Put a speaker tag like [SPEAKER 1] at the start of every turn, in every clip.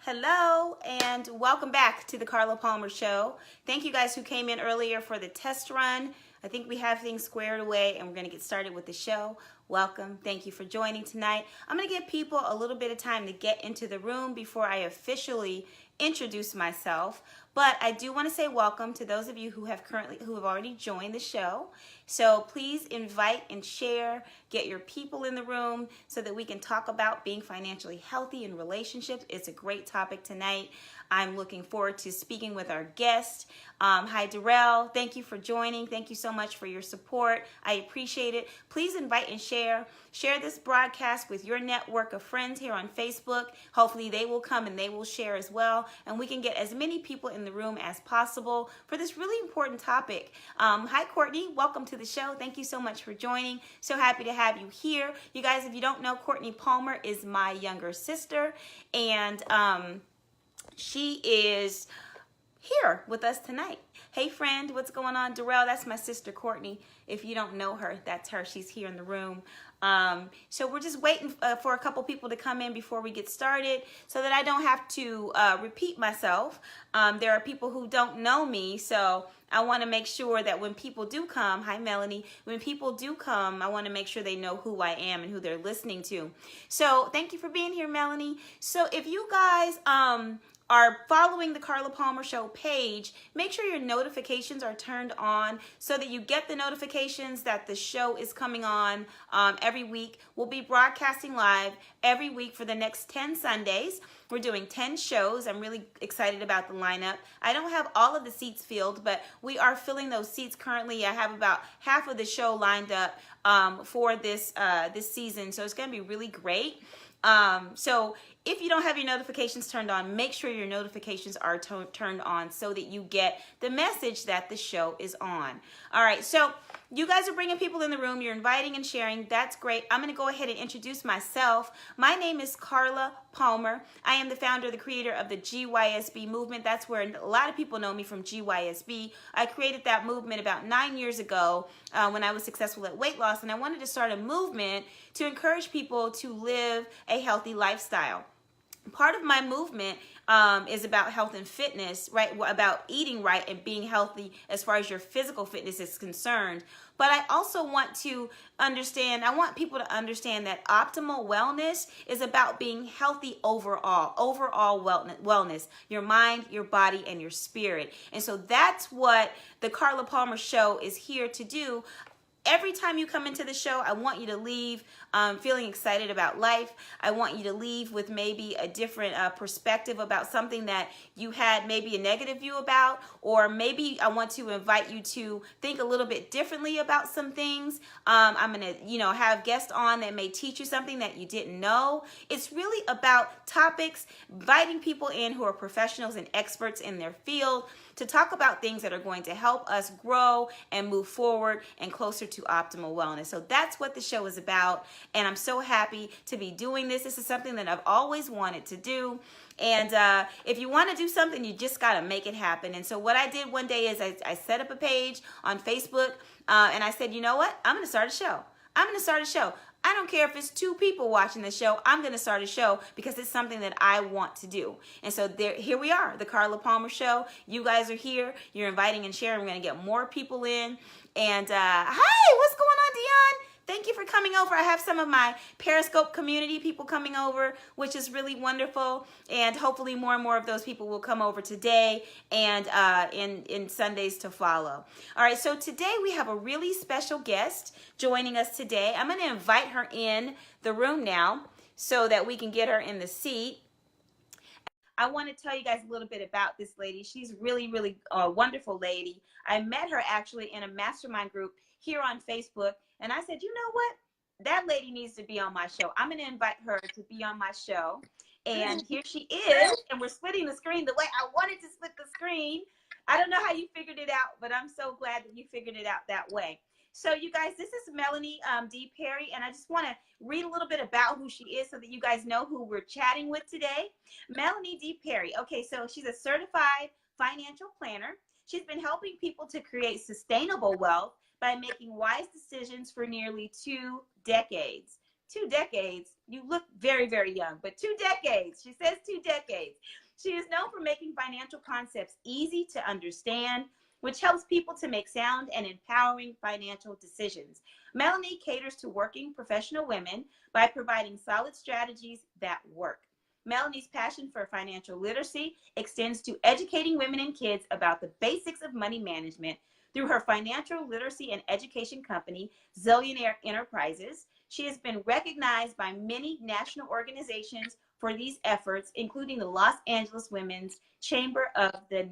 [SPEAKER 1] Hello and welcome back to the Carla Palmer Show. Thank you guys who came in earlier for the test run. I think we have things squared away and we're going to get started with the show. Welcome. Thank you for joining tonight. I'm going to give people a little bit of time to get into the room before I officially introduce myself. But I do want to say welcome to those of you who have already joined the show. So please invite and share, get your people in the room so that we can talk about being financially healthy in relationships. It's a great topic tonight. I'm looking forward to speaking with our guest. Hi, Darrell. Thank you for joining. Thank you so much for your support. I appreciate it. Please invite and share. Share this broadcast with your network of friends here on Facebook. Hopefully they will come and they will share as well. And we can get as many people in the room as possible for this really important topic. Hi, Courtney. Welcome to the show. Thank you so much for joining. So happy to have you here. You guys, if you don't know, Courtney Palmer is my younger sister. And she is here with us tonight. Hey friend, what's going on? Darrell, that's my sister Courtney. If you don't know her, that's her. She's here in the room. So we're just waiting for a couple people to come in before we get started so that I don't have to repeat myself. There are people who don't know me, so I want to make sure that when people do come, hi Melanie, when people do come, I want to make sure they know who I am and who they're listening to. So thank you for being here, Melanie. So if you guys are following the Carla Palmer Show page, make sure your notifications are turned on so that you get the notifications that the show is coming on every week. We'll be broadcasting live every week for the next 10 Sundays. We're doing 10 shows. I'm really excited about the lineup. I don't have all of the seats filled, but we are filling those seats currently. I have about half of the show lined up for this season, so it's going to be really great. So if you don't have your notifications turned on, make sure your notifications are turned on so that you get the message that the show is on. All right, so you guys are bringing people in the room. You're inviting and sharing. That's great. I'm going to go ahead and introduce myself. My name is Carla Palmer. I am the founder, the creator of the GYSB movement. That's where a lot of people know me from, GYSB. I created that movement about 9 years ago when I was successful at weight loss, and I wanted to start a movement to encourage people to live a healthy lifestyle. Part of my movement is about health and fitness, right? About eating right and being healthy as far as your physical fitness is concerned. But I also want to understand, I want people to understand that optimal wellness is about being healthy overall wellness, your mind, your body, and your spirit. And so that's what the Carla Palmer Show is here to do. Every time you come into the show, I want you to leave feeling excited about life. I want you to leave with maybe a different perspective about something that you had maybe a negative view about, or maybe I want to invite you to think a little bit differently about some things. I'm going to, have guests on that may teach you something that you didn't know. It's really about topics, inviting people in who are professionals and experts in their field to talk about things that are going to help us grow and move forward and closer to optimal wellness. So that's what the show is about, and I'm so happy to be doing this. This is something that I've always wanted to do, and if you want to do something, you just got to make it happen. And so what I did one day is I set up a page on Facebook, and I said, you know what? I'm going to start a show. I'm going to start a show. I don't care if it's 2 people watching the show. I'm going to start a show because it's something that I want to do. And so here we are, the Carla Palmer Show. You guys are here. You're inviting and sharing. We're going to get more people in. And hi, what's going on, Dion? Thank you for coming over. I have some of my Periscope community people coming over, which is really wonderful. And hopefully more and more of those people will come over today and in Sundays to follow. All right, so today we have a really special guest joining us today. I'm going to invite her in the room now so that we can get her in the seat. I want to tell you guys a little bit about this lady. She's really, really a wonderful lady. I met her actually in a mastermind group here on Facebook. And I said, you know what? That lady needs to be on my show. I'm going to invite her to be on my show. And here she is. And we're splitting the screen the way I wanted to split the screen. I don't know how you figured it out, but I'm so glad that you figured it out that way. So you guys, this is Melanie D. Perry, and I just want to read a little bit about who she is so that you guys know who we're chatting with today. Melanie D. Perry. Okay, so she's a certified financial planner. She's been helping people to create sustainable wealth by making wise decisions for nearly 2 decades. 2 decades. You look very, very young, but 2 decades. She says 2 decades. She is known for making financial concepts easy to understand, which helps people to make sound and empowering financial decisions. Melanie caters to working professional women by providing solid strategies that work. Melanie's passion for financial literacy extends to educating women and kids about the basics of money management through her financial literacy and education company, Zeallionaire Enterprises. She has been recognized by many national organizations for these efforts, including the Los Angeles Women's Chamber of the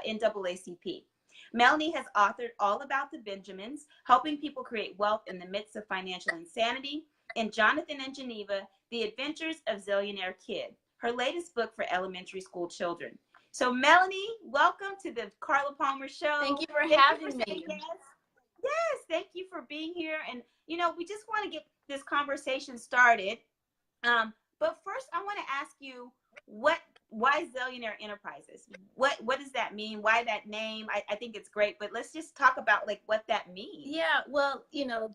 [SPEAKER 1] NAACP. Melanie has authored All About the Benjamins, Helping People Create Wealth in the Midst of Financial Insanity, and Jonathan and Geneva, The Adventures of Zeallionaire Kid, her latest book for elementary school children. So Melanie, welcome to the Carla Palmer Show.
[SPEAKER 2] Thank you for having me.
[SPEAKER 1] Yes. Yes, thank you for being here. And, you know, we just want to get this conversation started. But first, I want to ask you, why Zeallionaire Enterprises? What does that mean? Why that name? I think it's great, but let's just talk about like what that means.
[SPEAKER 2] Yeah, well, you know,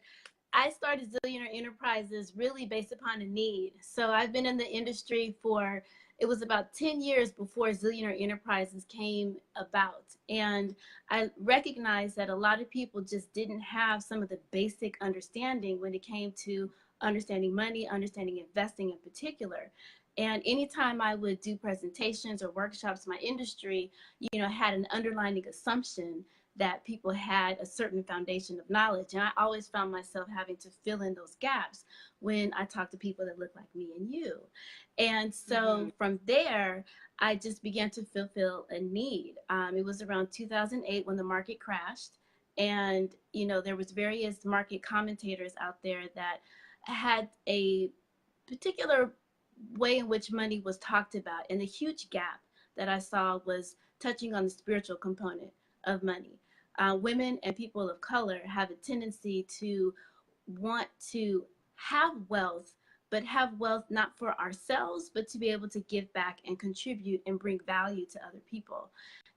[SPEAKER 2] I started Zeallionaire Enterprises really based upon a need. So I've been in the industry for, it was about 10 years before Zeallionaire Enterprises came about. And I recognized that a lot of people just didn't have some of the basic understanding when it came to understanding money, understanding investing in particular. And anytime I would do presentations or workshops in my industry, you know, had an underlying assumption that people had a certain foundation of knowledge. And I always found myself having to fill in those gaps when I talk to people that look like me and you. And so from there, I just began to fulfill a need. It was around 2008 when the market crashed. And, you know, there was various market commentators out there that had a particular way in which money was talked about. And the huge gap that I saw was touching on the spiritual component of money. Women and people of color have a tendency to want to have wealth, but have wealth not for ourselves, but to be able to give back and contribute and bring value to other people.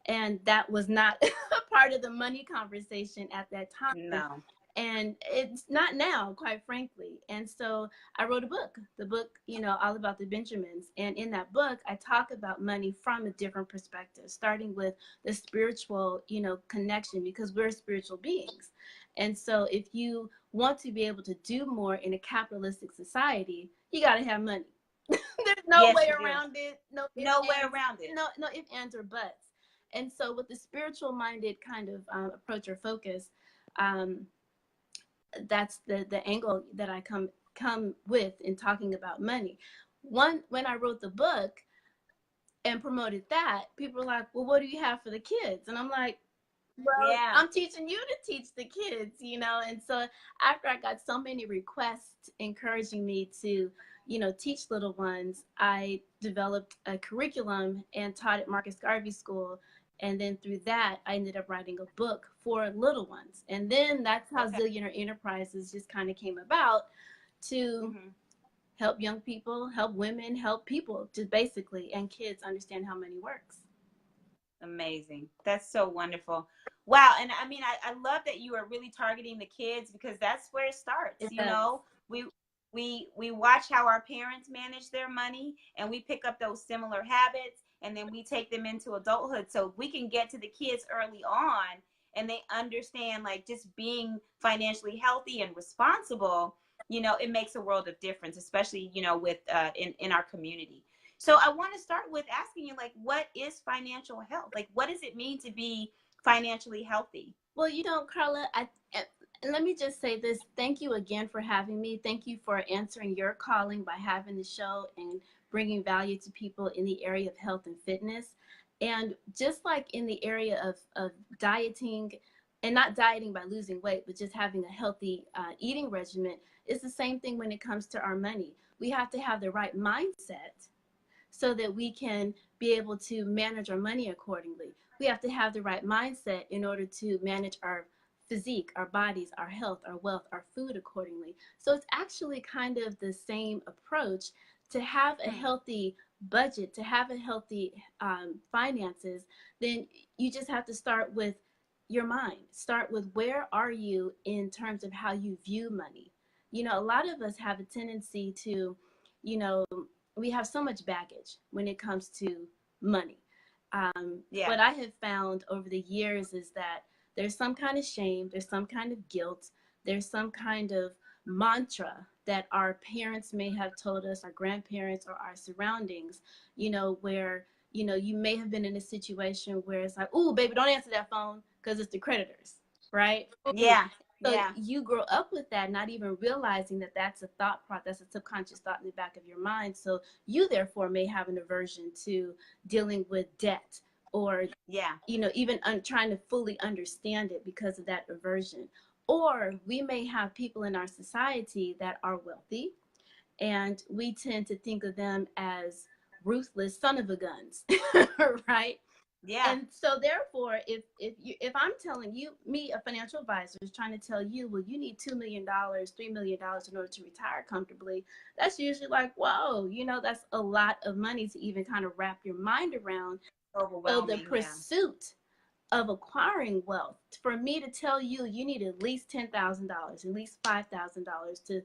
[SPEAKER 2] And that was not a part of the money conversation at that time.
[SPEAKER 1] No.
[SPEAKER 2] And it's not now, quite frankly. And so I wrote a book, the book, you know, All About the Benjamins. And in that book, I talk about money from a different perspective, starting with the spiritual, you know, connection, because we're spiritual beings. And so if you want to be able to do more in a capitalistic society, you got to have money. There's no way around it. No
[SPEAKER 1] way around it.
[SPEAKER 2] No ifs, ands, or buts. And so with the spiritual minded kind of approach or focus, that's the angle that I come with in talking about money. When I wrote the book and promoted that, people were like, well, what do you have for the kids? And I'm like, well, yeah, I'm teaching you to teach the kids, you know. And so after I got so many requests encouraging me to, you know, teach little ones, I developed a curriculum and taught at Marcus Garvey School. And then through that, I ended up writing a book for little ones. And then that's how Zeallionaire Enterprises just kind of came about, to help young people, help women, help people, just basically, and kids understand how money works.
[SPEAKER 1] Amazing. That's so wonderful. Wow. And I mean, I love that you are really targeting the kids, because that's where it starts. You know, we watch how our parents manage their money, and we pick up those similar habits, and then we take them into adulthood. So we can get to the kids early on and they understand, like, just being financially healthy and responsible, you know, it makes a world of difference, especially, you know, with in our community. So I want to start with asking you, like, what is financial health? Like, what does it mean to be financially healthy?
[SPEAKER 2] Well, you know, Carla, let me just say this. Thank you again for having me. Thank you for answering your calling by having the show and bringing value to people in the area of health and fitness. And just like in the area of dieting, and not dieting by losing weight, but just having a healthy eating regimen, it's the same thing when it comes to our money. We have to have the right mindset so that we can be able to manage our money accordingly. We have to have the right mindset in order to manage our physique, our bodies, our health, our wealth, our food accordingly. So it's actually kind of the same approach. To have a healthy budget, to have a healthy finances, then you just have to start with your mind. Start with, where are you in terms of how you view money? You know, a lot of us have a tendency to, you know, we have so much baggage when it comes to money.
[SPEAKER 1] Yeah.
[SPEAKER 2] What I have found over the years is that there's some kind of shame, there's some kind of guilt, there's some kind of mantra that our parents may have told us, our grandparents or our surroundings, you know, where, you know, you may have been in a situation where it's like, oh, baby, don't answer that phone because it's the creditors, right? Ooh.
[SPEAKER 1] Yeah.
[SPEAKER 2] So
[SPEAKER 1] Yeah.
[SPEAKER 2] you grow up with that, not even realizing that that's a thought process, that's a subconscious thought in the back of your mind. So you therefore may have an aversion to dealing with debt, or
[SPEAKER 1] Yeah.
[SPEAKER 2] you know, even trying to fully understand it because of that aversion. Or we may have people in our society that are wealthy, and we tend to think of them as ruthless son of a guns, right?
[SPEAKER 1] Yeah.
[SPEAKER 2] And so therefore, if I'm telling you, me, a financial advisor, is trying to tell you, well, you need $2 million, $3 million in order to retire comfortably, that's usually like, whoa, you know, that's a lot of money to even kind of wrap your mind around. So the
[SPEAKER 1] Overwhelming. Yeah.
[SPEAKER 2] pursuit of acquiring wealth, for me to tell you, you need at least $10,000, at least $5,000 to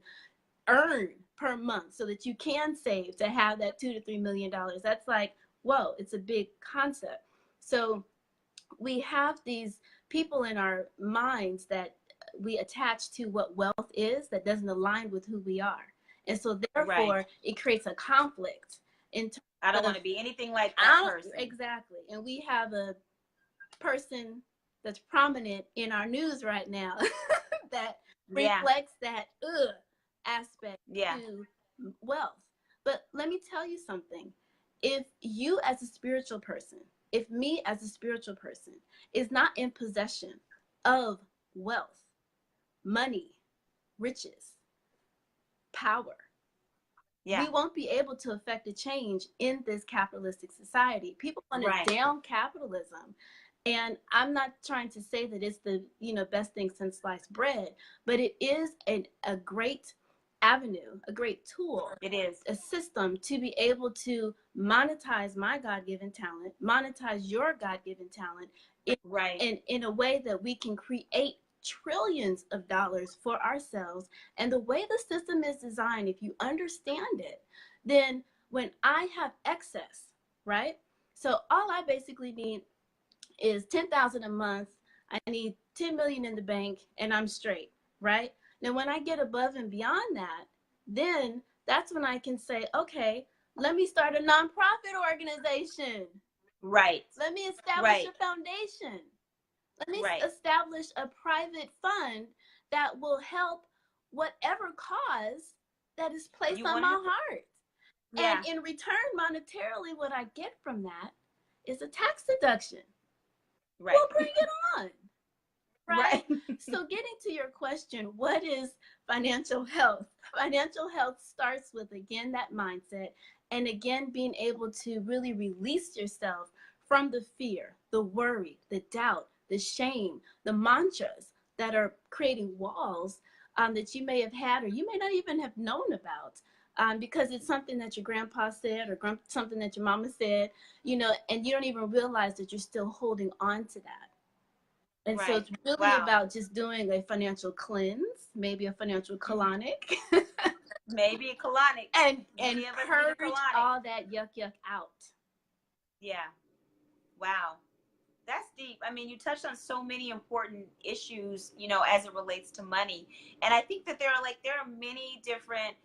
[SPEAKER 2] earn per month so that you can save to have that $2 to $3 million. That's like, whoa, it's a big concept. So we have these people in our minds that we attach to what wealth is that doesn't align with who we are. And so therefore
[SPEAKER 1] Right.
[SPEAKER 2] it creates a conflict in terms
[SPEAKER 1] I don't
[SPEAKER 2] of,
[SPEAKER 1] want to be anything like that person.
[SPEAKER 2] exactly. And we have a person that's prominent in our news right now that
[SPEAKER 1] Yeah.
[SPEAKER 2] reflects that aspect
[SPEAKER 1] Yeah.
[SPEAKER 2] to wealth. But let me tell you something. If you as a spiritual person, if me as a spiritual person is not in possession of wealth, money, riches, power,
[SPEAKER 1] Yeah.
[SPEAKER 2] we won't be able to affect a change in this capitalistic society. People want
[SPEAKER 1] Right.
[SPEAKER 2] to down capitalism. And I'm not trying to say that it's the, you know, best thing since sliced bread, but it is a great avenue, a great tool,
[SPEAKER 1] It is.
[SPEAKER 2] a system to be able to monetize my God-given talent, monetize your God-given talent
[SPEAKER 1] Right.
[SPEAKER 2] in a way that we can create trillions of dollars for ourselves. And the way the system is designed, if you understand it, then when I have excess, right? So all I basically need is 10,000 a month. I need 10 million in the bank and I'm straight, right? Now when I get above and beyond that, then that's when I can say, okay, let me start a nonprofit organization.
[SPEAKER 1] Right.
[SPEAKER 2] Let me establish
[SPEAKER 1] Right.
[SPEAKER 2] a foundation. Let me
[SPEAKER 1] Right.
[SPEAKER 2] establish a private fund that will help whatever cause that is placed
[SPEAKER 1] You
[SPEAKER 2] on
[SPEAKER 1] want
[SPEAKER 2] my
[SPEAKER 1] to?
[SPEAKER 2] heart.
[SPEAKER 1] Yeah.
[SPEAKER 2] And in return, monetarily, what I get from that is a tax deduction.
[SPEAKER 1] Right.
[SPEAKER 2] We'll bring it on. Right?
[SPEAKER 1] Right.
[SPEAKER 2] So, getting to your question, what is financial health? Financial health starts with, again, that mindset, and again, being able to really release yourself from the fear, the worry, the doubt, the shame, the mantras that are creating walls that you may have had or you may not even have known about. Because it's something that your grandpa said or something that your mama said, you know, and you don't even realize that you're still holding on to that. And so
[SPEAKER 1] Right.
[SPEAKER 2] it's really
[SPEAKER 1] Wow.
[SPEAKER 2] about just doing a financial cleanse, maybe a financial
[SPEAKER 1] Mhm.
[SPEAKER 2] colonic,
[SPEAKER 1] Maybe a colonic.
[SPEAKER 2] and
[SPEAKER 1] Many of us need a
[SPEAKER 2] purge
[SPEAKER 1] colonic.
[SPEAKER 2] all that yuck out.
[SPEAKER 1] Yeah. Wow. That's deep. I mean, you touched on so many important issues, you know, as it relates to money. And I think that there are many different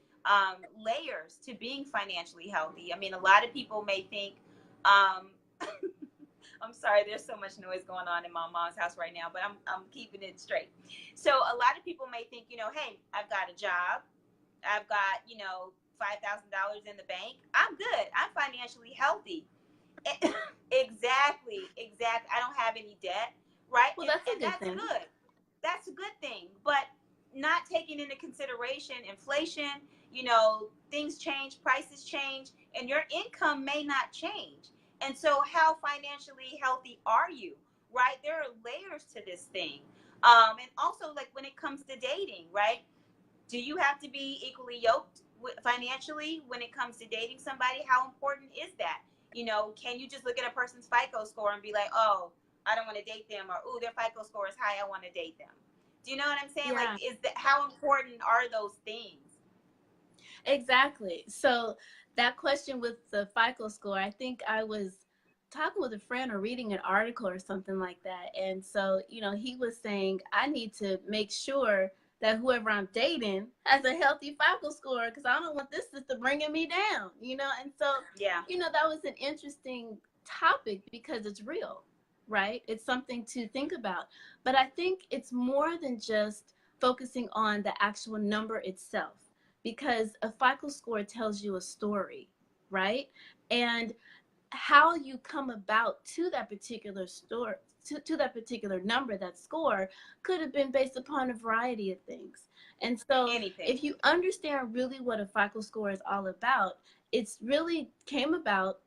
[SPEAKER 1] layers to being financially healthy. I mean, a lot of people may think, um, I'm sorry, there's so much noise going on in my mom's house right now, but I'm keeping it straight. So a lot of people may think, you know, hey, I've got a job, I've got, you know, $5,000 in the bank, I'm good, I'm financially healthy. Exactly, exactly. I don't have any debt, right?
[SPEAKER 2] Well,
[SPEAKER 1] And
[SPEAKER 2] that's a
[SPEAKER 1] and
[SPEAKER 2] good
[SPEAKER 1] that's
[SPEAKER 2] thing.
[SPEAKER 1] good. That's a good thing. But not taking into consideration inflation, you know, things change, prices change, and your income may not change. And so how financially healthy are you? Right? There are layers to this thing. And also like when it comes to dating, right? Do you have to be equally yoked financially when it comes to dating somebody? How important is that? You know, can you just look at a person's FICO score and be like, oh, I don't want to date them, or oh, their FICO score is high, I want to date them? Do you know what I'm saying? Like,
[SPEAKER 2] Yeah,
[SPEAKER 1] is that how important are those things?
[SPEAKER 2] exactly. So that question with the FICO score, I think I was talking with a friend or reading an article or something like that. And so, he was saying, I need to make sure that whoever I'm dating has a healthy FICO score because I don't want this system bringing me down. And so,
[SPEAKER 1] Yeah.
[SPEAKER 2] that was an interesting topic because it's real, right? It's something to think about. But I think it's more than just focusing on the actual number itself because a FICO score tells you a story, right? And how you come about to that particular store to that particular number, that score, could have been based upon a variety of things. And so
[SPEAKER 1] Anything.
[SPEAKER 2] if you understand really what a FICO score is all about, it's really came about,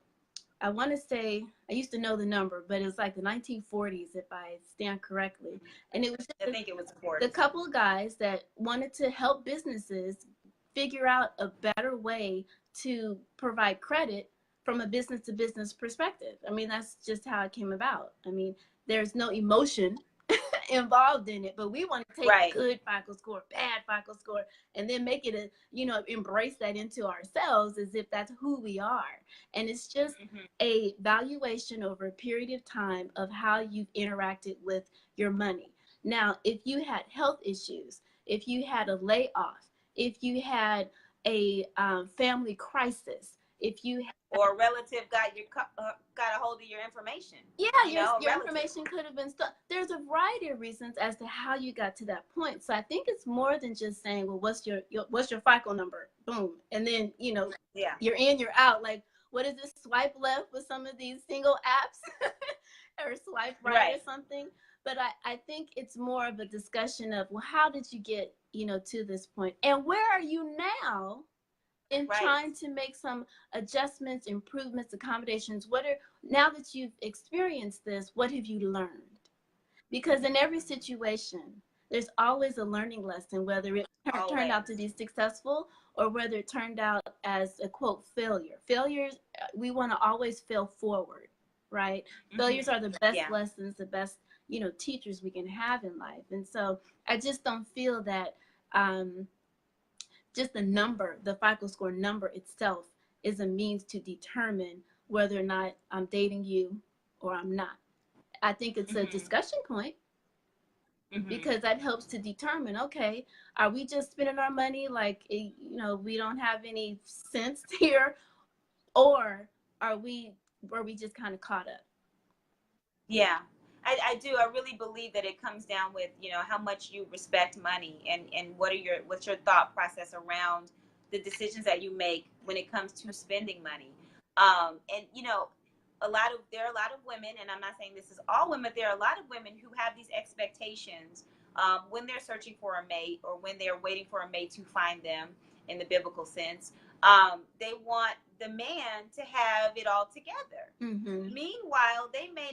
[SPEAKER 2] I want to say, I used to know the number, but it was like the 1940s, if I stand correctly. And it was
[SPEAKER 1] I think it was
[SPEAKER 2] the
[SPEAKER 1] important.
[SPEAKER 2] couple of guys that wanted to help businesses figure out a better way to provide credit from a business to business perspective. I mean, that's just how it came about. I mean, there's no emotion involved in it, but we want to take
[SPEAKER 1] Right.
[SPEAKER 2] good FICO score, bad FICO score, and then make it embrace that into ourselves as if that's who we are. And it's just a valuation over a period of time of how you've interacted with your money. Now, if you had health issues, if you had a layoff, if you had a family crisis, if you
[SPEAKER 1] or a relative got a hold of your information.
[SPEAKER 2] Yeah,
[SPEAKER 1] You know,
[SPEAKER 2] your information could have been stuck. There's a variety of reasons as to how you got to that point. So I think it's more than just saying, well, what's your FICO number? Boom. And then,
[SPEAKER 1] yeah,
[SPEAKER 2] you're in, you're out. Like, what is this, swipe left with some of these single apps or swipe right or something? But I think it's more of a discussion of, well, how did you get, to this point? And where are you now in trying to make some adjustments, improvements, accommodations? Now that you've experienced this, what have you learned? Because in every situation, there's always a learning lesson, whether it turned out to be successful or whether it turned out as a quote failure. Failures, we want to always fail forward, right? Failures are the best lessons, the best, teachers we can have in life. And so I just don't feel that just the number, the FICO score number itself, is a means to determine whether or not I'm dating you or I'm not. I think it's a discussion point because that helps to determine, okay, are we just spending our money like, we don't have any sense here, or were we just kind of caught up?
[SPEAKER 1] Yeah. I do. I really believe that it comes down with, how much you respect money and what's your thought process around the decisions that you make when it comes to spending money. And there are a lot of women, and I'm not saying this is all women, there are a lot of women who have these expectations when they're searching for a mate or when they're waiting for a mate to find them in the biblical sense. They want the man to have it all together. Meanwhile, they may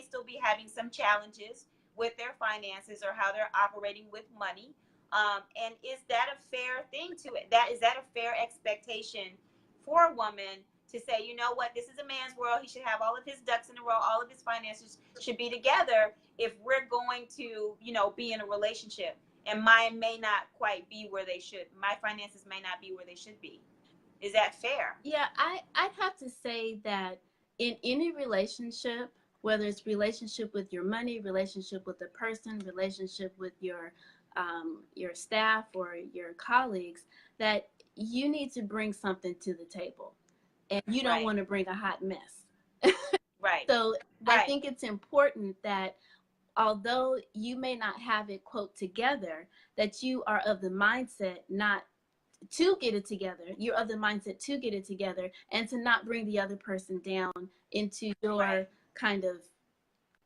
[SPEAKER 1] still be having some challenges with their finances or how they're operating with money. And is that a fair thing is that a fair expectation for a woman to say, you know what, this is a man's world. He should have all of his ducks in a row. All of his finances should be together if we're going to, be in a relationship. And mine may not quite be where they should. My finances may not be where they should be. Is that fair?
[SPEAKER 2] Yeah, I'd have to say that in any relationship, whether it's relationship with your money, relationship with a person, relationship with your staff or your colleagues, that you need to bring something to the table, and you don't want to bring a hot mess. So I think it's important that although you may not have it quote together, that you are of the mindset not to get it together. You're of the mindset to get it together and to not bring the other person down into your kind of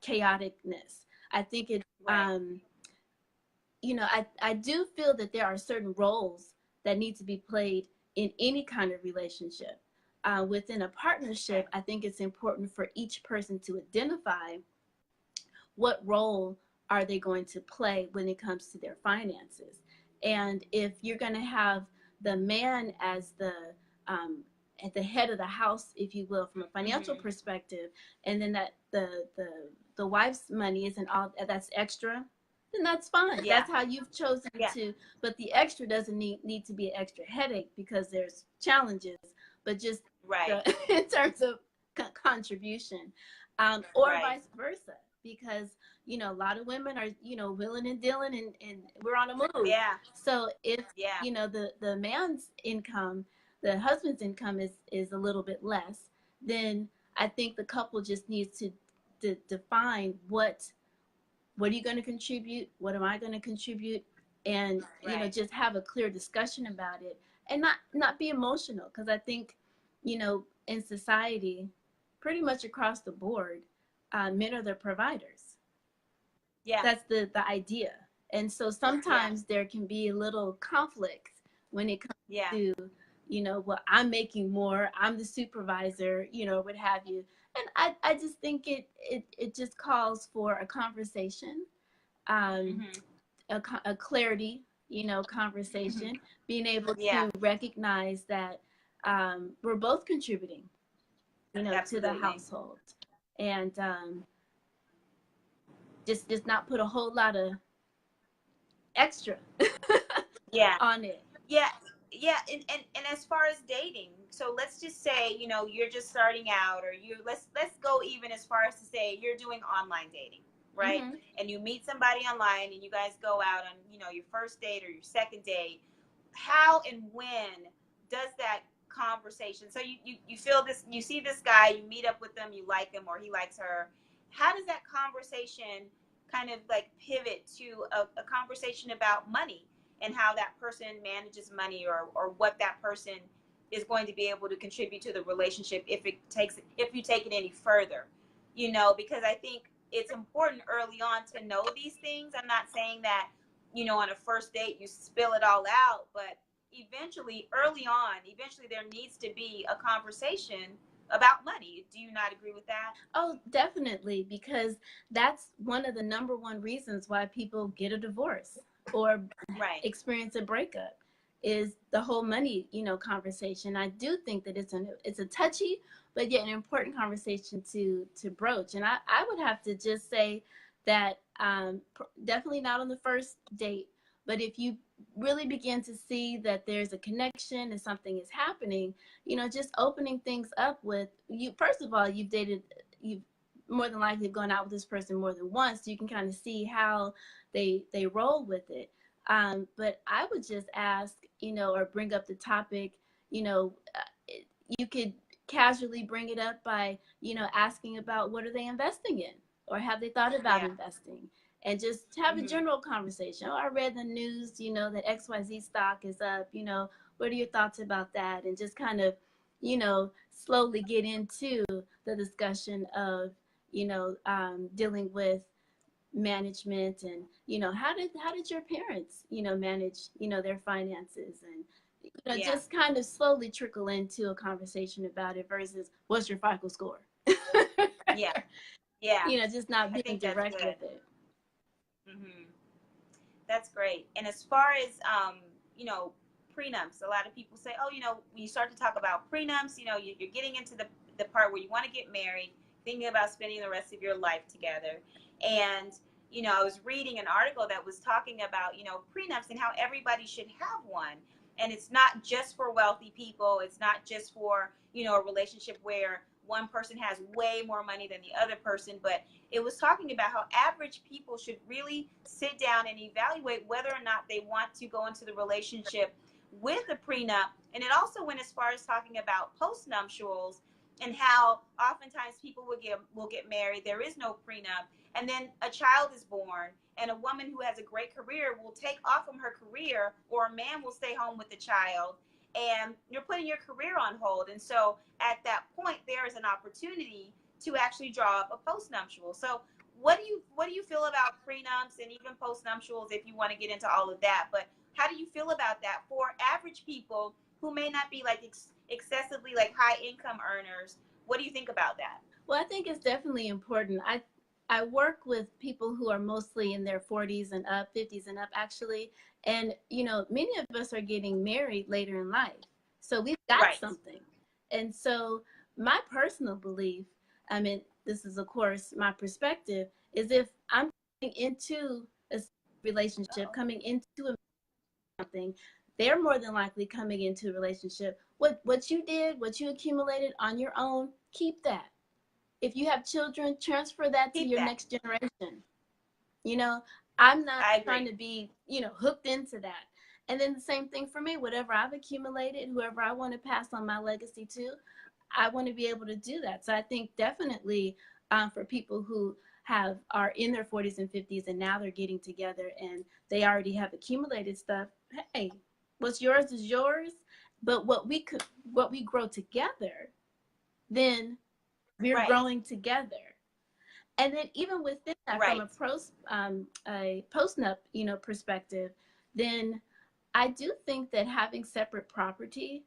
[SPEAKER 2] chaoticness. I think it, I do feel that there are certain roles that need to be played in any kind of relationship. Within a partnership, I think it's important for each person to identify what role are they going to play when it comes to their finances. And if you're going to have the man as at the head of the house, if you will, from a financial perspective, and then that the wife's money isn't all that's extra, then that's fine.
[SPEAKER 1] Yeah.
[SPEAKER 2] That's how you've chosen
[SPEAKER 1] Yeah.
[SPEAKER 2] to, but the extra doesn't need to be an extra headache because there's challenges, but just
[SPEAKER 1] Right.
[SPEAKER 2] in terms of contribution, or
[SPEAKER 1] Right.
[SPEAKER 2] vice versa, because, a lot of women are, willing and dealing, and we're on a move.
[SPEAKER 1] Yeah.
[SPEAKER 2] So if,
[SPEAKER 1] Yeah.
[SPEAKER 2] the man's income, the husband's income is a little bit less, then I think the couple just needs to define what are you going to contribute, what am I going to contribute, and
[SPEAKER 1] Right.
[SPEAKER 2] just have a clear discussion about it, and not be emotional, because I think, in society, pretty much across the board, men are the providers.
[SPEAKER 1] Yeah.
[SPEAKER 2] That's the idea. And so sometimes there can be a little conflict when it comes
[SPEAKER 1] Yeah.
[SPEAKER 2] to, well, I'm making more, I'm the supervisor, what have you. And I just think it just calls for a conversation, a clarity, conversation, being able
[SPEAKER 1] Yeah.
[SPEAKER 2] to recognize that we're both contributing, to the
[SPEAKER 1] Absolutely.
[SPEAKER 2] household, and just not put a whole lot of extra
[SPEAKER 1] Yeah.
[SPEAKER 2] on it.
[SPEAKER 1] Yeah. Yeah. And as far as dating, so let's just say, you're just starting out, or let's go even as far as to say you're doing online dating, right?
[SPEAKER 2] Mm-hmm.
[SPEAKER 1] And you meet somebody online and you guys go out on, your first date or your second date. How and when does that conversation, so you feel this, you see this guy, you meet up with them, you like him or he likes her, how does that conversation kind of like pivot to a conversation about money and how that person manages money, or what that person is going to be able to contribute to the relationship if you take it any further, because I think it's important early on to know these things. I'm not saying that, on a first date you spill it all out, but eventually there needs to be a conversation about money. Do you not agree with that?
[SPEAKER 2] Oh, definitely, because that's one of the number one reasons why people get a divorce or
[SPEAKER 1] Right.
[SPEAKER 2] experience a breakup, is the whole money, conversation. I do think that it's a touchy, but yet an important conversation to broach. And I would have to just say that definitely not on the first date, but if you really begin to see that there's a connection and something is happening, just opening things up with you. First of all, you've more than likely gone out with this person more than once, so you can kind of see how they roll with it. But I would just ask, or bring up the topic, you could casually bring it up by, asking about what are they investing in, or have they thought about investing, and just have a general conversation. Oh, I read the news, that XYZ stock is up, what are your thoughts about that? And just kind of, slowly get into the discussion of, dealing with management, and how did your parents manage their finances, and just kind of slowly trickle into a conversation about it, versus what's your FICO score.
[SPEAKER 1] Yeah. Yeah.
[SPEAKER 2] Just not
[SPEAKER 1] I
[SPEAKER 2] being
[SPEAKER 1] think that's
[SPEAKER 2] direct
[SPEAKER 1] good.
[SPEAKER 2] with it.
[SPEAKER 1] That's great. And as far as prenups, a lot of people say, oh, when you start to talk about prenups, you're getting into the part where you want to get married, thinking about spending the rest of your life together. And I was reading an article that was talking about prenups and how everybody should have one. And it's not just for wealthy people. It's not just for a relationship where one person has way more money than the other person, but it was talking about how average people should really sit down and evaluate whether or not they want to go into the relationship with a prenup. And it also went as far as talking about postnuptials and how oftentimes people will get married, there is no prenup, and then a child is born, and a woman who has a great career will take off from her career, or a man will stay home with the child, and you're putting your career on hold. And so at that point, there is an opportunity to actually draw up a postnuptial. So what do you feel about prenups and even postnuptials, if you want to get into all of that? But how do you feel about that for average people who may not be like excessively like high income earners? What do you think about that?
[SPEAKER 2] Well, I think it's definitely important. I work with people who are mostly in their 40s and up, 50s and up, actually. And, many of us are getting married later in life. So we've got something. And so my personal belief, I mean, this is, of course, my perspective, is if I'm going into relationship, coming into something, they're more than likely coming into a relationship. What you did, what you accumulated on your own, keep that. If you have children, transfer that to your next generation. You know, I'm not trying to be, you know, hooked into that. And then the same thing for me, whatever I've accumulated, whoever I want to pass on my legacy to, I want to be able to do that. So I think definitely for people who are in their 40s and 50s and now they're getting together and they already have accumulated stuff, hey, what's yours is yours. But what we grow together, then we're growing together. And then even within that, from a post-nup, you know, perspective, then I do think that having separate property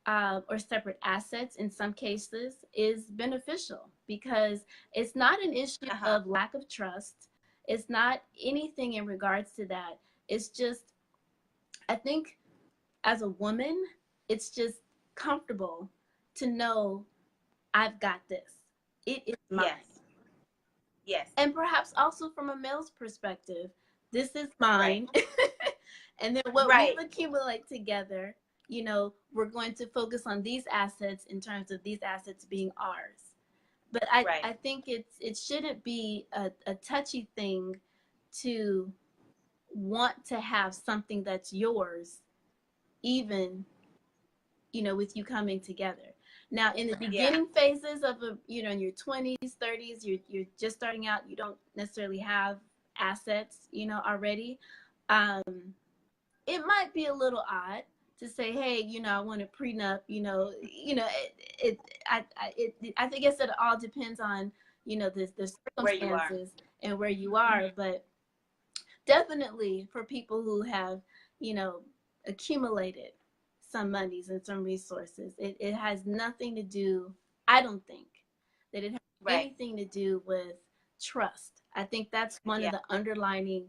[SPEAKER 2] or separate assets in some cases is beneficial, because it's not an issue of lack of trust. It's not anything in regards to that. It's just, I think as a woman, it's just comfortable to know I've got this. It is mine.
[SPEAKER 1] Yes.
[SPEAKER 2] And perhaps also from a male's perspective, this is mine. And then what we accumulate together, you know, we're going to focus on these assets in terms of these assets being ours. But I think it shouldn't be a touchy thing to want to have something that's yours, even, you know, with you coming together. Now, in the beginning phases of you know, in your 20s, 30s, you're just starting out, you don't necessarily have assets, you know, already. It might be a little odd to say, hey, you know, I want a prenup, you know, I think it all depends on, you know, the circumstances and where you are. But definitely for people who have, you know, accumulated some monies and some resources, it has nothing to do, I don't think that it has anything to do with trust. I think that's one of the underlining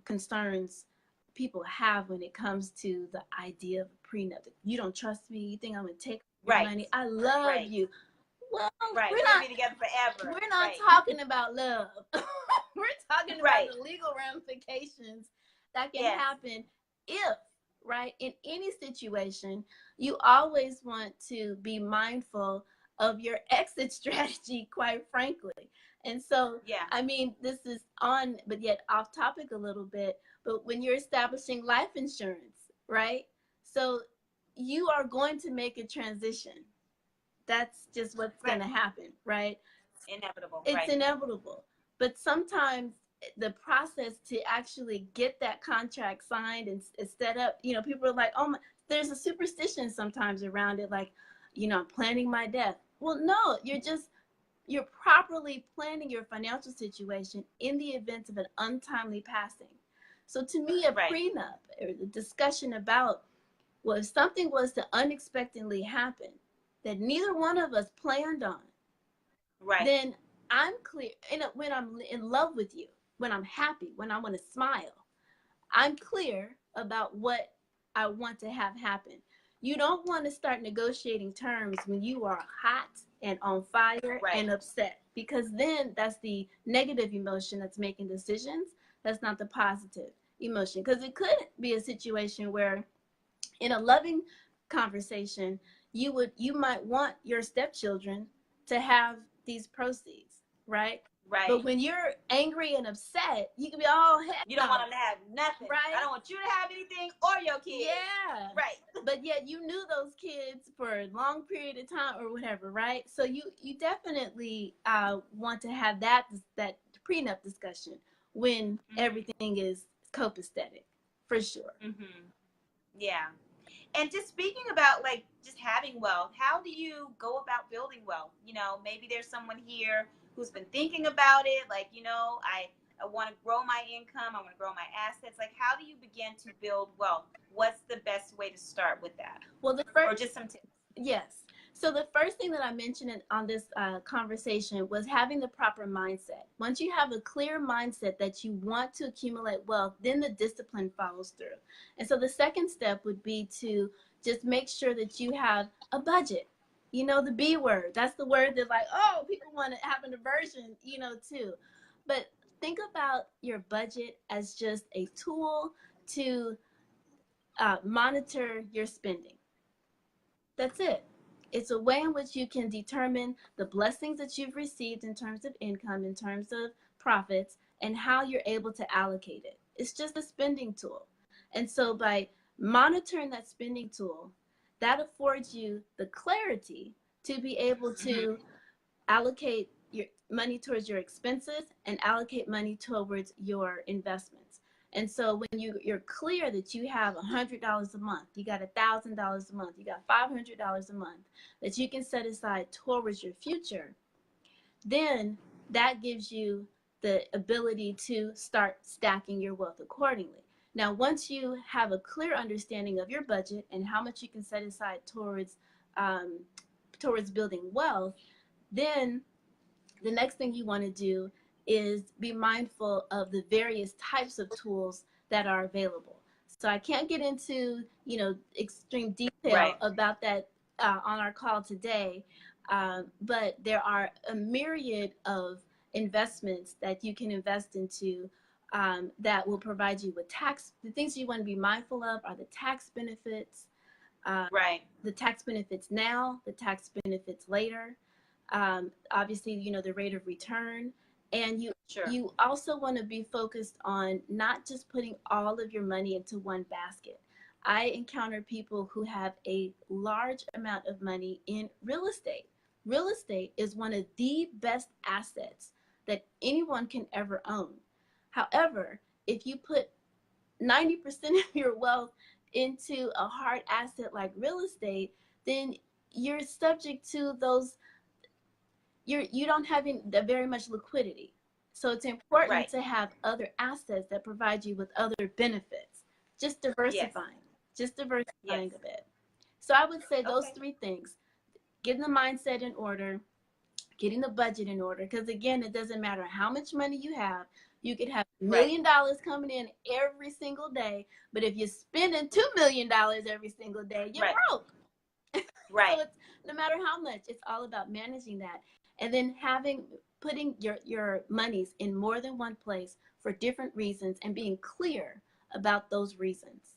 [SPEAKER 2] concerns people have when it comes to the idea of a prenup. You don't trust me, you think I'm gonna take your money, I love you. Well, we're not
[SPEAKER 1] be together forever.
[SPEAKER 2] We're not talking about love. We're talking about the legal ramifications that can happen if, in any situation, you always want to be mindful of your exit strategy, quite frankly. And so, I mean, this is but yet off topic a little bit, but when you're establishing life insurance, so you are going to make a transition. That's just what's going to happen,
[SPEAKER 1] Inevitable.
[SPEAKER 2] It's inevitable. But sometimes the process to actually get that contract signed and set up, you know, people are like, oh, there's a superstition sometimes around it, like, you know, I'm planning my death. Well, no, you're properly planning your financial situation in the event of an untimely passing. So to me, a prenup, or the discussion about, well, if something was to unexpectedly happen that neither one of us planned on, then I'm clear. When I'm in love with you, when I'm happy, when I want to smile, I'm clear about what I want to have happen. You don't want to start negotiating terms when you are hot and on fire and upset, because then that's the negative emotion that's making decisions. That's not the positive emotion, because it could be a situation where in a loving conversation, you might want your stepchildren to have these proceeds, but when you're angry and upset, you can be all heck.
[SPEAKER 1] You don't want them to have nothing. I don't want you to have anything or your kids. But
[SPEAKER 2] yet you knew those kids for a long period of time or whatever, so you definitely want to have that prenup discussion when everything is copacetic, for sure.
[SPEAKER 1] And just speaking about like just having wealth, how do you go about building wealth? You know, maybe there's someone here who's been thinking about it, like, you know, I want to grow my income, I want to grow my assets. Like, how do you begin to build wealth? What's the best way to start with that?
[SPEAKER 2] Well,
[SPEAKER 1] or just some tips.
[SPEAKER 2] Yes. So the first thing that I mentioned on this conversation was having the proper mindset. Once you have a clear mindset that you want to accumulate wealth, then the discipline follows through. And so the second step would be to just make sure that you have a budget. You know, the B word, that's the word that, like, oh, people want to have an aversion, you know, too. But think about your budget as just a tool to monitor your spending. That's it. It's a way in which you can determine the blessings that you've received in terms of income, in terms of profits, and how you're able to allocate it. It's just a spending tool. And so by monitoring that spending tool, that affords you the clarity to be able to allocate your money towards your expenses and allocate money towards your investments. And so when you're clear that you have $100 a month, you got $1,000 a month, you got $500 a month that you can set aside towards your future, then that gives you the ability to start stacking your wealth accordingly. Now, once you have a clear understanding of your budget and how much you can set aside towards building wealth, then the next thing you want to do is be mindful of the various types of tools that are available. So I can't get into, extreme detail about that on our call today, but there are a myriad of investments that you can invest into that will provide you with tax. The things you want to be mindful of are the tax benefits, the tax benefits now, the tax benefits later. Obviously, the rate of return. And you also want to be focused on not just putting all of your money into one basket. I encounter people who have a large amount of money in real estate. Real estate is one of the best assets that anyone can ever own. However, if you put 90% of your wealth into a hard asset like real estate, then you're subject to those. You don't have very much liquidity. So it's important to have other assets that provide you with other benefits. Just diversifying. A bit. So I would say those three things: getting the mindset in order, getting the budget in order, because again, it doesn't matter how much money you have. You could have $1 million coming in every single day, but if you're spending $2 million every single day, you're broke. So it's, no matter how much, it's all about managing that. And then putting your monies in more than one place for different reasons and being clear about those reasons.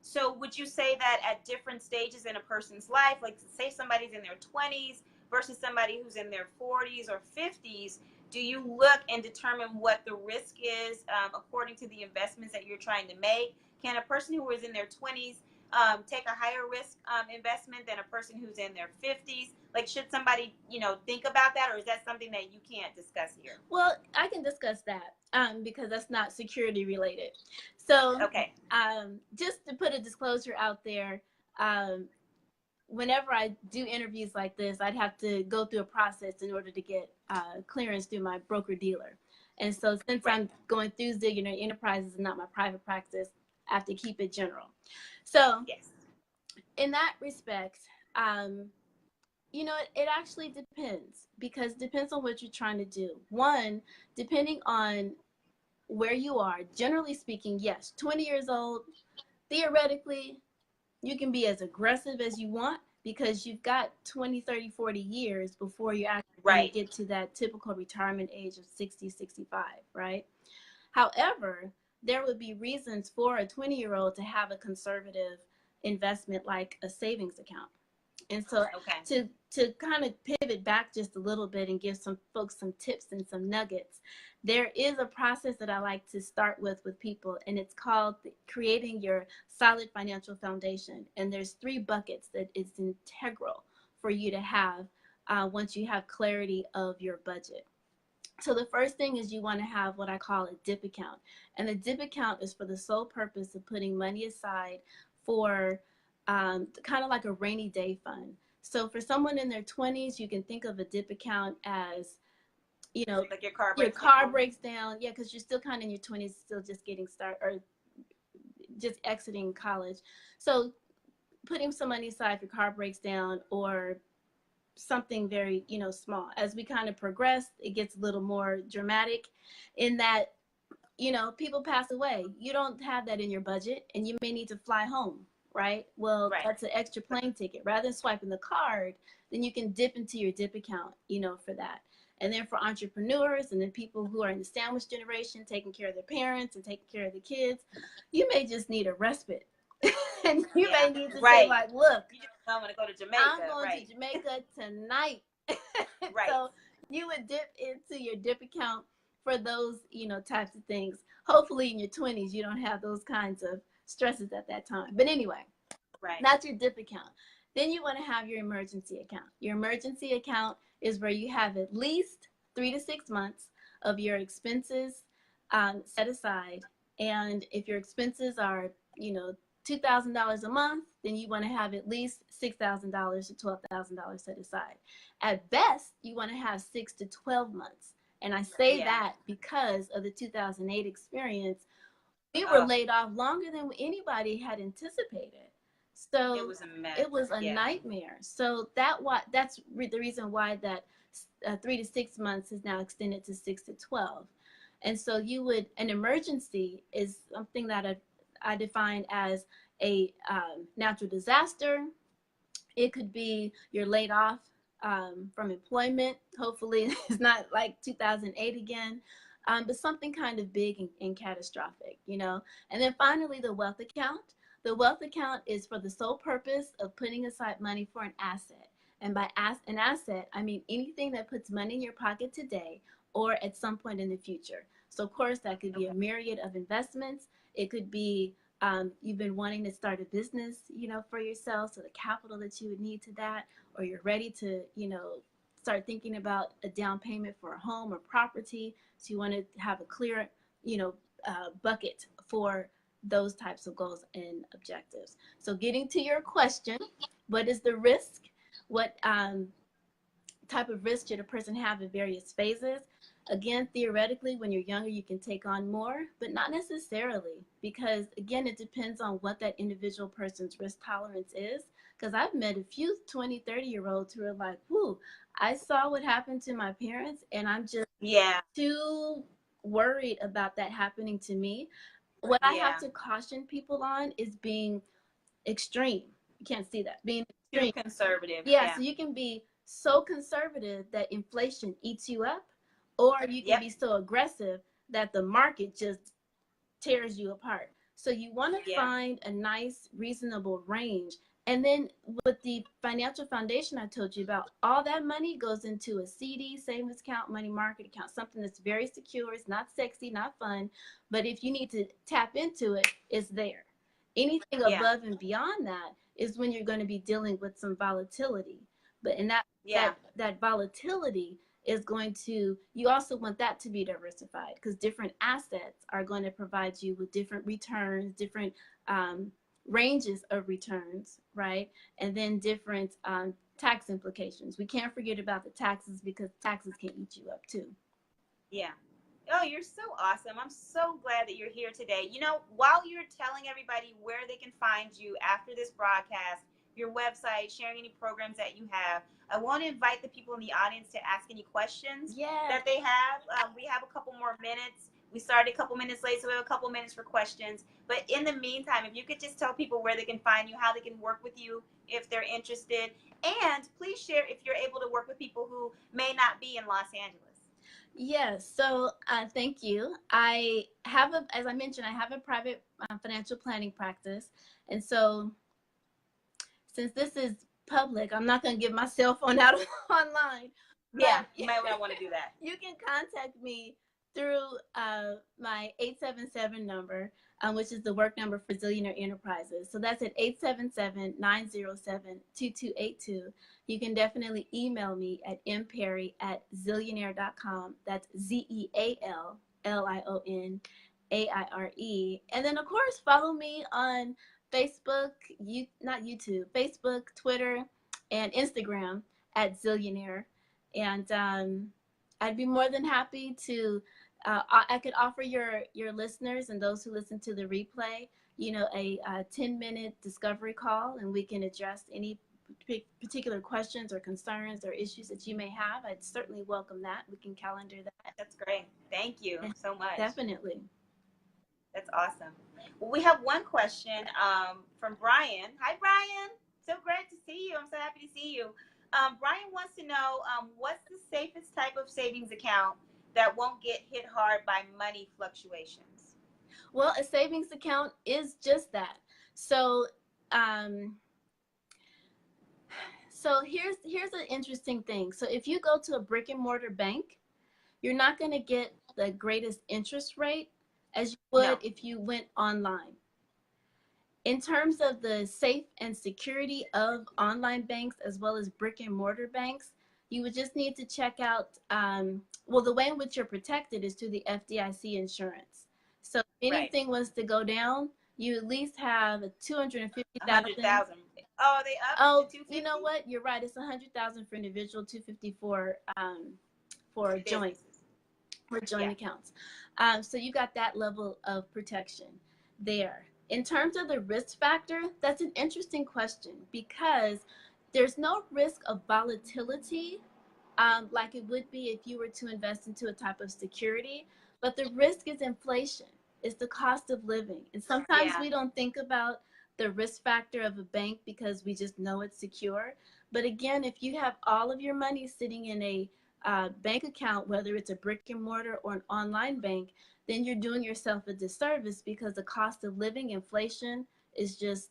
[SPEAKER 1] So would you say that at different stages in a person's life, like say somebody's in their 20s versus somebody who's in their 40s or 50s, do you look and determine what the risk is according to the investments that you're trying to make? Can a person who is in their 20s take a higher risk investment than a person who's in their 50s? Like, should somebody, think about that, or is that something that you can't discuss here?
[SPEAKER 2] Well, I can discuss that because that's not security related. So, just to put a disclosure out there, whenever I do interviews like this, I'd have to go through a process in order to get clearance through my broker dealer. And so since I'm going through Zeallionaire Enterprises and not my private practice, I have to keep it general. So in that respect, it actually depends, because it depends on what you're trying to do. One, depending on where you are, generally speaking, yes, 20 years old, theoretically, you can be as aggressive as you want because you've got 20, 30, 40 years before you actually get to that typical retirement age of 60, 65, right? However, there would be reasons for a 20-year-old to have a conservative investment like a savings account. And so to kind of pivot back just a little bit and give some folks some tips and some nuggets, there is a process that I like to start with people, and it's called creating your solid financial foundation. And there's 3 buckets that is integral for you to have once you have clarity of your budget. So the first thing is you want to have what I call a dip account. And the dip account is for the sole purpose of putting money aside for kind of like a rainy day fund. So for someone in their 20s, you can think of a dip account as,
[SPEAKER 1] like your car
[SPEAKER 2] breaks down. Yeah, because you're still kind of in your 20s, still just getting started or just exiting college. So putting some money aside for car breaks down or something very, small. As we kind of progress, it gets a little more dramatic in that, people pass away. You don't have that in your budget and you may need to fly home. Right? Well, that's an extra plane ticket. Rather than swiping the card, then you can dip into your dip account, for that. And then for entrepreneurs and then people who are in the sandwich generation, taking care of their parents and taking care of the kids, you may just need a respite. And you may need to say, like, look,
[SPEAKER 1] you just don't want to go to Jamaica.
[SPEAKER 2] I'm going to Jamaica tonight. So you would dip into your dip account for those, you know, types of things. Hopefully in your 20s, you don't have those kinds of stresses at that time. But anyway, that's your dip account. Then you want to have your emergency account. Your emergency account is where you have at least 3 to 6 months of your expenses set aside. And if your expenses are, you know, $2,000 a month, then you want to have at least $6,000 to $12,000 set aside. At best, you want to have 6 to 12 months. And I say that because of the 2008 experience. We were laid off longer than anybody had anticipated. So
[SPEAKER 1] it was a mess.
[SPEAKER 2] It was a nightmare. So that's the reason why that 3 to 6 months is now extended to 6 to 12. And so an emergency is something that I define as a natural disaster. It could be you're laid off from employment. Hopefully it's not like 2008 again, but something kind of big and catastrophic, you know. And then finally, the wealth account. The wealth account is for the sole purpose of putting aside money for an asset. And by an asset, I mean anything that puts money in your pocket today or at some point in the future. So of course, that could be a myriad of investments. It could be you've been wanting to start a business, you know, for yourself, so the capital that you would need to that, or you're ready to, you know, start thinking about a down payment for a home or property. So you want to have a clear, you know, bucket for those types of goals and objectives. So getting to your question, what is the risk? What type of risk should a person have in various phases? Again, theoretically, when you're younger, you can take on more, but not necessarily, because again, it depends on what that individual person's risk tolerance is. Because I've met a few 20, 30-year-olds who are like, whoo, I saw what happened to my parents, and I'm just too worried about that happening to me. What I have to caution people on is being extreme. You can't see that. Being extreme.
[SPEAKER 1] Too conservative.
[SPEAKER 2] Yeah, so you can be so conservative that inflation eats you up, or you can be so aggressive that the market just tears you apart. So you want to find a nice, reasonable range. And then with the financial foundation I told you about, all that money goes into a CD, savings account, money market account, something that's very secure. It's not sexy, not fun, but if you need to tap into it, it's there. Anything above and beyond that is when you're going to be dealing with some volatility. But in that volatility is going to, you also want that to be diversified, because different assets are going to provide you with different returns, different ranges of returns, right? And then different tax implications. We can't forget about the taxes, because taxes can eat you up too.
[SPEAKER 1] Yeah. Oh, you're so awesome. I'm so glad that you're here today. You know, while you're telling everybody where they can find you after this broadcast, your website, sharing any programs that you have, I want to invite the people in the audience to ask any questions that they have. We have a couple more minutes. We started a couple minutes late, so we have a couple minutes for questions. But in the meantime, if you could just tell people where they can find you, how they can work with you if they're interested. And please share if you're able to work with people who may not be in Los Angeles.
[SPEAKER 2] Yes, so thank you. I have as I mentioned, I have a private financial planning practice. And so since this is public, I'm not going to give my cell phone out online.
[SPEAKER 1] Yeah, you might want to do that.
[SPEAKER 2] You can contact me through my 877 number, which is the work number for Zeallionaire Enterprises. So that's at 877-907-2282. You can definitely email me at mperry@zillionaire.com. That's ZEALLIONAIRE. And then, of course, follow me on Facebook, not YouTube, Facebook, Twitter, and Instagram at Zeallionaire. And I'd be more than happy to, I could offer your listeners and those who listen to the replay, you know, a 10-minute discovery call, and we can address any particular questions or concerns or issues that you may have. I'd certainly welcome that. We can calendar that.
[SPEAKER 1] That's great. Thank you so much.
[SPEAKER 2] Definitely.
[SPEAKER 1] That's awesome. Well, we have one question from Brian. Hi, Brian. So great to see you. I'm so happy to see you. Brian wants to know what's the safest type of savings account that won't get hit hard by money fluctuations?
[SPEAKER 2] Well, a savings account is just that. So, um, so here's an interesting thing. So if you go to a brick and mortar bank, you're not going to get the greatest interest rate as you would
[SPEAKER 1] No.
[SPEAKER 2] if you went online. In terms of the safe and security of online banks as well as brick and mortar banks, you would just need to check out, well, the way in which you're protected is through the FDIC insurance. So if
[SPEAKER 1] Right.
[SPEAKER 2] anything was to go down, you at least have 250,000.
[SPEAKER 1] 100,000. Oh, they up
[SPEAKER 2] Oh,
[SPEAKER 1] to 250?
[SPEAKER 2] you know what? You're right. It's 100,000 for individual, 250 for joint
[SPEAKER 1] Yeah.
[SPEAKER 2] accounts. So you got that level of protection there. In terms of the risk factor, that's an interesting question because there's no risk of volatility like it would be if you were to invest into a type of security, but the risk is inflation. It's the cost of living. And sometimes we don't think about the risk factor of a bank because we just know it's secure. But again, if you have all of your money sitting in a bank account, whether it's a brick and mortar or an online bank, then you're doing yourself a disservice because the cost of living, inflation, is just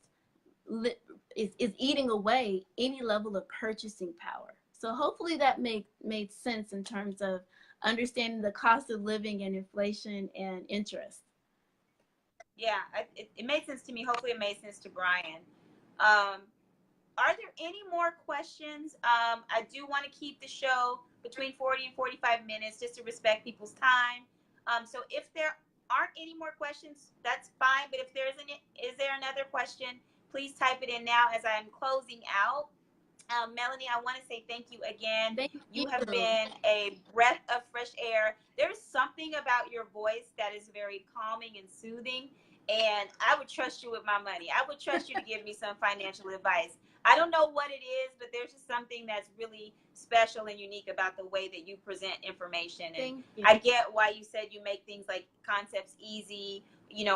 [SPEAKER 2] is eating away any level of purchasing power. So hopefully that made sense in terms of understanding the cost of living and inflation and interest.
[SPEAKER 1] Yeah, it made sense to me. Hopefully it made sense to Brian. Are there any more questions? I do want to keep the show between 40 and 45 minutes just to respect people's time. So if there aren't any more questions, that's fine. But if there isn't, is there another question? Please type it in now as I'm closing out. Melanie, I want to say thank you again.
[SPEAKER 2] Thank
[SPEAKER 1] You have been a breath of fresh air. There's something about your voice that is very calming and soothing. And I would trust you with my money. I would trust you to give me some financial advice. I don't know what it is, but there's just something that's really special and unique about the way that you present information. And I get why you said you make things like concepts easy,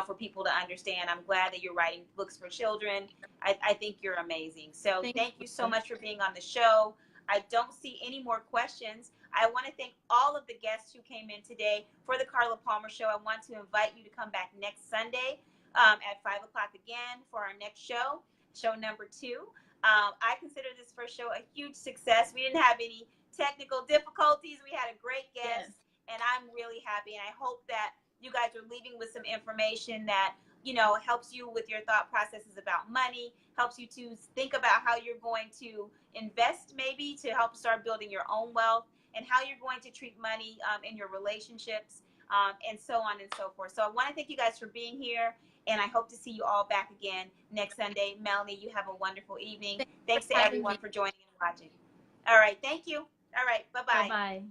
[SPEAKER 1] for people to understand. I'm glad that you're writing books for children. I think you're amazing. So thank you so much for being on the show. I don't see any more questions. I want to thank all of the guests who came in today for the Carla Palmer Show. I want to invite you to come back next Sunday at 5 o'clock again for our next show, show number 2. I consider this first show a huge success. We didn't have any technical difficulties. We had a great guest, and I'm really happy. And I hope that you guys are leaving with some information that helps you with your thought processes about money, helps you to think about how you're going to invest maybe to help start building your own wealth, and how you're going to treat money in your relationships, and so on and so forth. So I want to thank you guys for being here, and I hope to see you all back again next Sunday. Melanie, you have a wonderful evening. Thanks to everyone for joining and watching. All right, thank you. All right, bye-bye.
[SPEAKER 2] Bye-bye.